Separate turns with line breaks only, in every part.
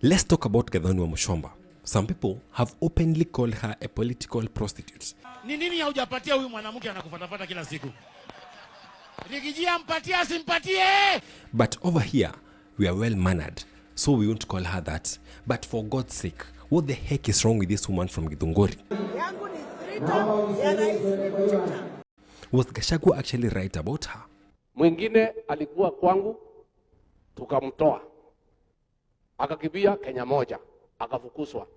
Let's talk about Wamuchomba. Some people have openly called her a political prostitute.
Ni nini haujapatia huyu mwanamke anakufuatafuata kila siku? Nikijia mpatia simpatie.
But over here, we are well mannered, so we won't call her that. But for God's sake, what the heck is wrong with this woman from Githunguri? Was Gachagua actually right about her?
Mwingine alikuwa kwangu, tukamtoa. Akakimbia Kenya moja, akafukuzwa.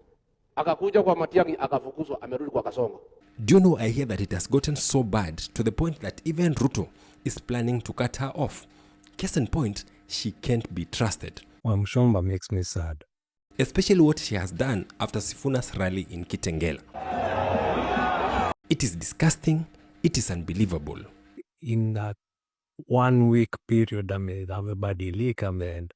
Akakuja kwa Matiang'i, akafukuzwa, amerudi kwa Kasongo.
Do you know, I hear that it has gotten so bad to the point that even Ruto is planning to cut her off. Case in point, she can't be trusted.
Wamuchomba makes me sad.
Especially what she has done after Sifuna's rally in Kitengela. It is disgusting. It is unbelievable.
In that 1 week period, everybody leak, and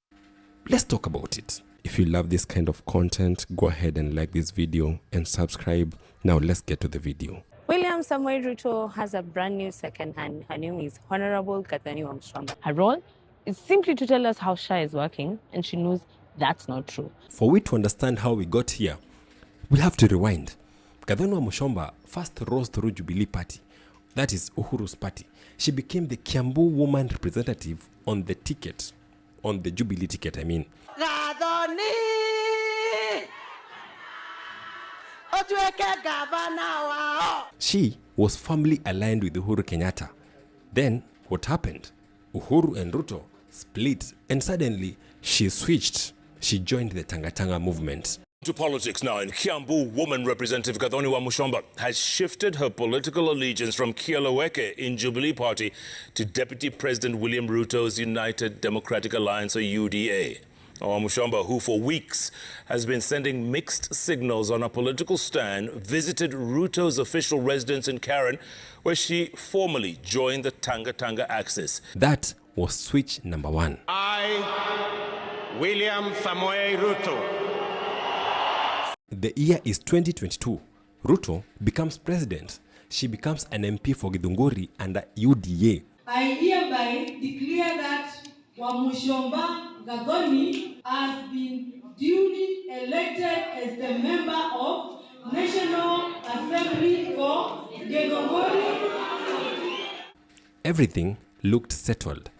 let's talk about it. If you love this kind of content, go ahead and like this video and subscribe. Now let's get to the video.
William Samuel Ruto has a brand new second hand. Her name is Honorable Wamuchomba.
Her role is simply to tell us how SHA is working, and she knows that's not true.
For we to understand how we got here, we'll have to rewind. Wamuchomba first rose through Jubilee Party, that is Uhuru's party. She became the Kiambu woman representative on the ticket, on the Jubilee ticket, I mean. She was firmly aligned with Uhuru Kenyatta. Then, what happened? Uhuru and Ruto split, and suddenly she switched. She joined the Tanga movement.
To politics now, and Kiambu woman representative Wamuchomba has shifted her political allegiance from Kieleweke in Jubilee Party to Deputy President William Ruto's United Democratic Alliance, or UDA. Wamuchomba, who for weeks has been sending mixed signals on her political stand, visited Ruto's official residence in Karen, where she formally joined the Tanga axis.
That was switch number one.
I, William Samuel Ruto.
The year is 2022. Ruto becomes president. She becomes an MP for Githunguri under UDA.
I hereby declare that Wamuchomba Gathoni has been duly elected as the member of National Assembly for Githunguri.
Everything looked settled.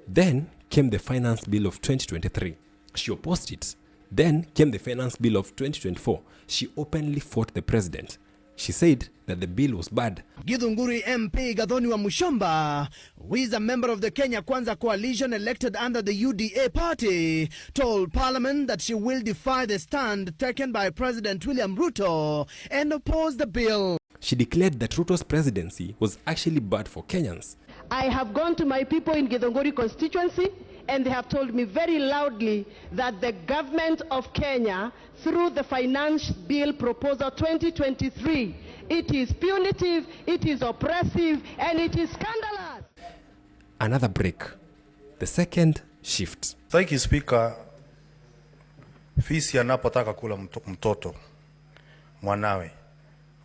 Then came the Finance Bill of 2023. She opposed it. Then came the Finance Bill of 2024. She openly fought the president. She said that the bill was bad.
Githunguri MP Wamuchomba, who is a member of the Kenya Kwanza coalition elected under the UDA party, told Parliament that she will defy the stand taken by President William Ruto and oppose the bill.
She declared that Ruto's presidency was actually bad for Kenyans.
I have gone to my people in Githunguri constituency, and they have told me very loudly that the government of Kenya, through the Finance Bill Proposal 2023, it is punitive, it is oppressive, and it is scandalous.
Another break. The second shift.
Thank you, Speaker. Fisi anapotaka kula mtoto mwanawe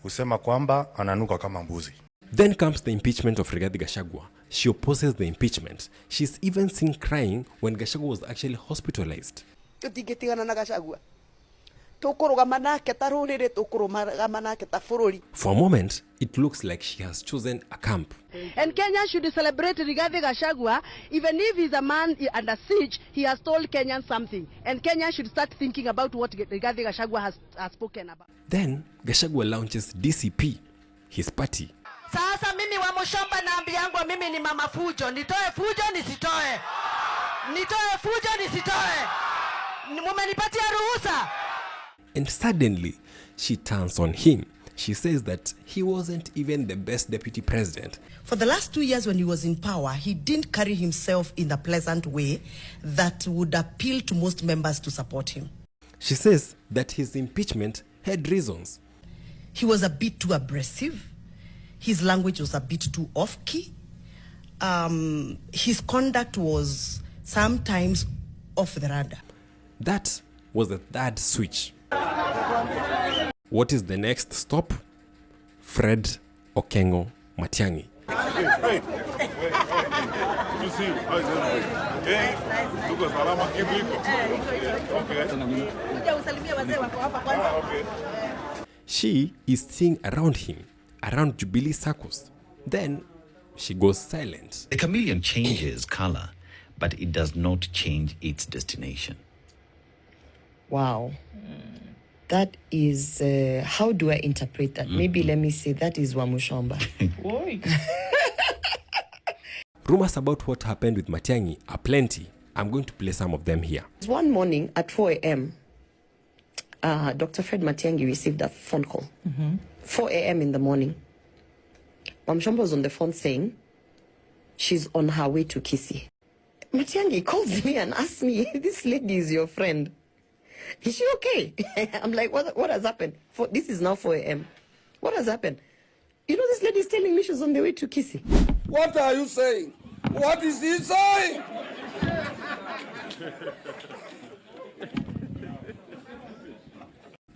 husema kwamba ananuka kama mbuzi.
Then comes the impeachment of Gachagua. She opposes the impeachment. She's even seen crying when Gachagua was actually hospitalized. For a moment, it looks like she has chosen a camp.
And Kenya should celebrate Gachagua. Even if he's a man under siege, he has told Kenyans something. And Kenya should start thinking about what Gachagua has spoken about.
Then, Gachagua launches DCP, his party.
Sasa mimi Wamuchomba naambi yangu mimi ni mama fujo. Nitoe fujo nisitoe. Nitoe fujo nisitoe. Mumenipatia ruhusa.
And suddenly, she turns on him. She says that he wasn't even the best deputy president.
For the last 2 years when he was in power, he didn't carry himself in a pleasant way that would appeal to most members to support him.
She says that his impeachment had reasons.
He was a bit too abrasive. His language was a bit too off-key. His conduct was sometimes off the radar.
That was the third switch. What is the next stop? Fred Okengo Matiang'i.
to see you. How is everything? Hey, tuko salama kitu iko? Okay.
She is seeing around him, around Jubilee circles. Then she goes silent.
The chameleon changes color, but it does not change its destination.
Wow. That is, how do I interpret that? Maybe let me say that is Wamuchomba.
Rumors about what happened with Matiang'i are plenty. I'm going to play some of them here.
One morning at 4 a.m., Dr. Fred Matiang'i received a phone call. 4 a.m. in the morning. Wamuchomba was on the phone saying she's on her way to Kisii. Matiang'i calls me and asks me, this lady is your friend. Is she okay? I'm like, what has happened? This is now 4 a.m. What has happened? You know, this lady is telling me she's on the way to Kisii.
What are you saying? What is he saying?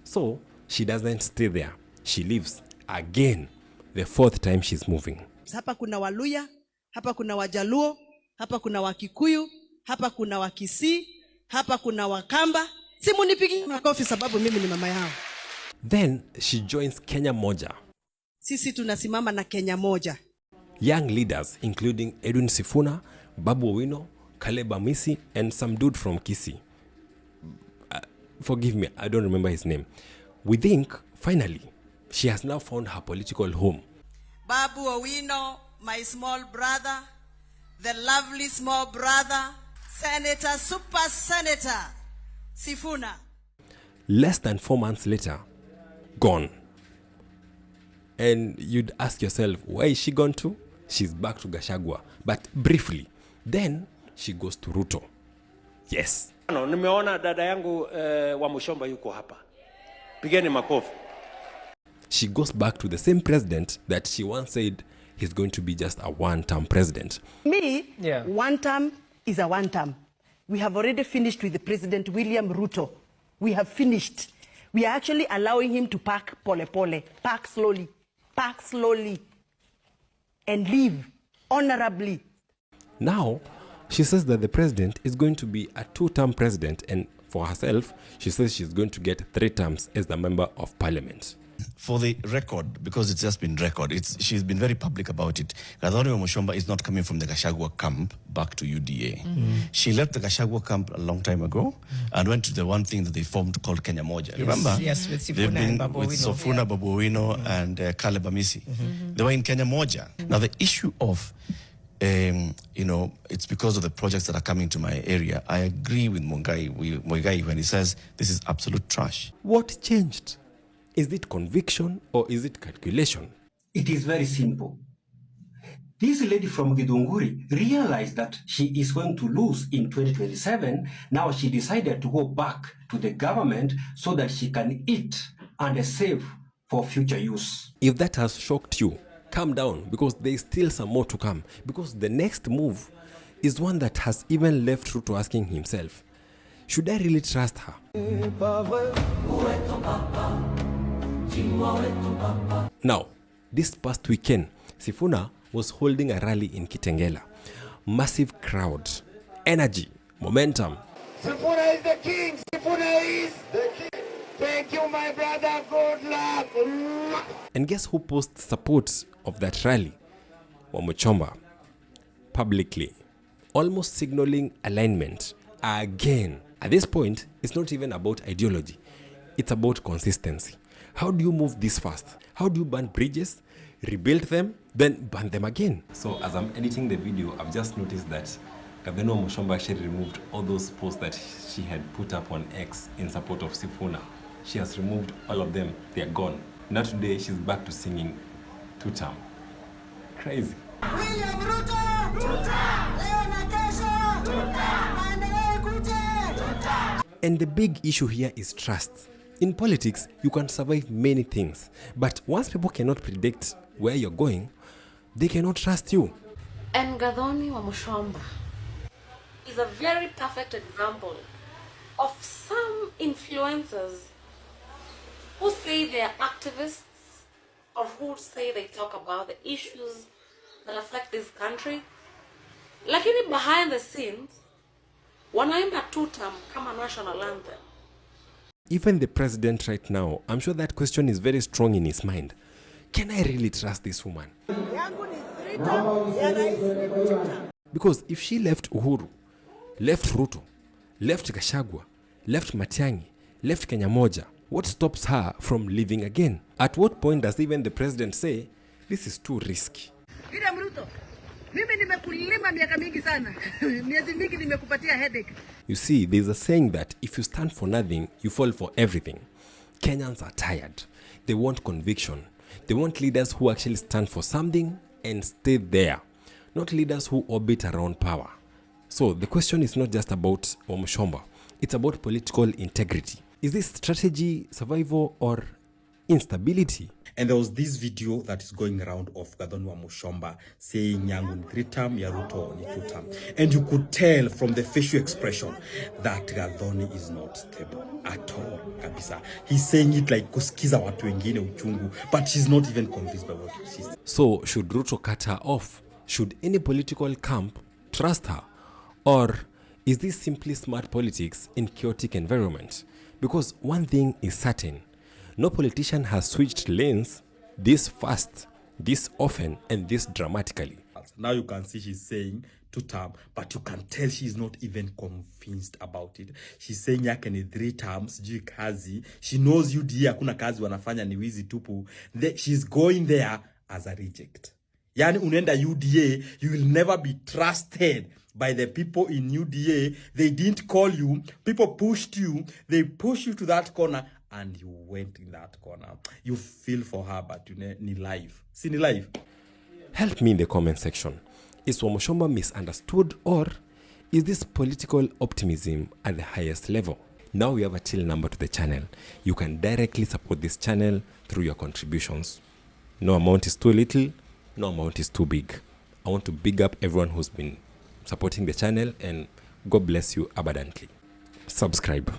So she doesn't stay there. She leaves again, the fourth time she's moving.
Hapa kuna Waluya, hapa kuna Wajaluo, hapa kuna Wakikuyu, hapa kuna Wakisii, hapa kuna Wakamba. Simunipigi makofi sababu mimi ni mama yao.
Then she joins Kenya Moja.
Sisi tunasimama na Kenya Moja.
Young leaders including Edwin Sifuna, Babu Owino, Caleb Amisi, and some dude from Kisii. Forgive me, I don't remember his name. We think, finally, she has now found her political home.
Babu Owino, my small brother, the lovely small brother, Senator, Super Senator Sifuna.
Less than 4 months later, gone. And you'd ask yourself, where is she gone to? She's back to Gachagua, but briefly. Then she goes to Ruto. Yes.
Nimeona dada yangu Wamuchomba yuko hapa. Pigeni makofi.
She goes back to the same president that she once said he's going to be just a one-term president.
One term is a one term. We have already finished with the President William Ruto. We have finished. We are actually allowing him to park pole, park slowly, and leave honorably.
Now, she says that the president is going to be a two-term president, and for herself, she says she's going to get 3 terms as the member of parliament.
For the record, because it's just been record, she's been very public about it. Gathoni Wamuchomba is not coming from the Gachagua camp back to UDA. She left the Gachagua camp a long time ago and went to the one thing that they formed called Kenya Moja. Remember?
Yes, with Sifuna
They've been
and Babu
with
Owino.
Sofuna, Babu Owino, and Caleb Amisi. They were in Kenya Moja. Now the issue of it's because of the projects that are coming to my area. I agree with Muigai when he says this is absolute trash.
What changed? Is it conviction or is it calculation?
It is very simple. This lady from Githunguri realized that she is going to lose in 2027. Now she decided to go back to the government so that she can eat and save for future use.
If that has shocked you, calm down, because there is still some more to come. Because the next move is one that has even left Ruto asking himself, should I really trust her? Now, this past weekend, Sifuna was holding a rally in Kitengela. Massive crowd, energy, momentum.
Sifuna is the king. Sifuna is the king. Thank you, my brother. Good luck.
And guess who posts support of that rally? Wamuchomba. Publicly. Almost signaling alignment. Again. At this point, it's not even about ideology. It's about consistency. How do you move this fast? How do you burn bridges, rebuild them, then burn them again? So as I'm editing the video, I've just noticed that Gathoni Wamuchomba actually removed all those posts that she had put up on X in support of Sifuna. She has removed all of them. They're gone. Now today, she's back to singing two-term. Crazy.
William Ruto! Leo na kesho! Maendeleo kuje!
And the big issue here is trust. In politics, you can survive many things. But once people cannot predict where you're going, they cannot trust you.
And Gathoni Wamuchomba is a very perfect example of some influencers who say they are activists or who say they talk about the issues that affect this country, lakini behind the scenes wanaimba two-term kama national anthem.
Even the president right now, I'm sure that question is very strong in his mind. Can I really trust this woman? Because if she left Uhuru, left Ruto, left Gachagua, left Matiang'i, left Kenya Moja, what stops her from leaving again? At what point does even the president say, this is too risky? You see, there's a saying that if you stand for nothing, you fall for everything. Kenyans are tired. They want conviction. They want leaders who actually stand for something and stay there, not leaders who orbit around power. So the question is not just about Wamuchomba. It's about political integrity. Is this strategy, survival, or instability?
And there was this video that is going around of Gathoni Wamuchomba saying yangu ni 3-term, ya Ruto ni 2-term. And you could tell from the facial expression that Gathoni is not stable at all. Kabisa. He's saying it like kusikiza watu wengine uchungu, but she's not even convinced by what he says.
So should Ruto cut her off? Should any political camp trust her? Or is this simply smart politics in chaotic environment? Because one thing is certain, no politician has switched lanes this fast, this often, and this dramatically.
Now you can see she's saying 2-term, but you can tell she's not even convinced about it. She's saying yake ni 3 terms, sijui kazi. She knows UDA hakuna kazi wanafanya ni wizi tupu. She's going there as a reject. Yani unaenda UDA, you will never be trusted by the people in UDA. They didn't call you. People pushed you. They pushed you to that corner and you went in that corner. You feel for her, but you need life. See ni life.
Help me in the comment section. Is Wamuchomba misunderstood, or is this political optimism at the highest level? Now we have a till number to the channel. You can directly support this channel through your contributions. No amount is too little, no amount is too big. I want to big up everyone who's been supporting the channel, and God bless you abundantly. Subscribe.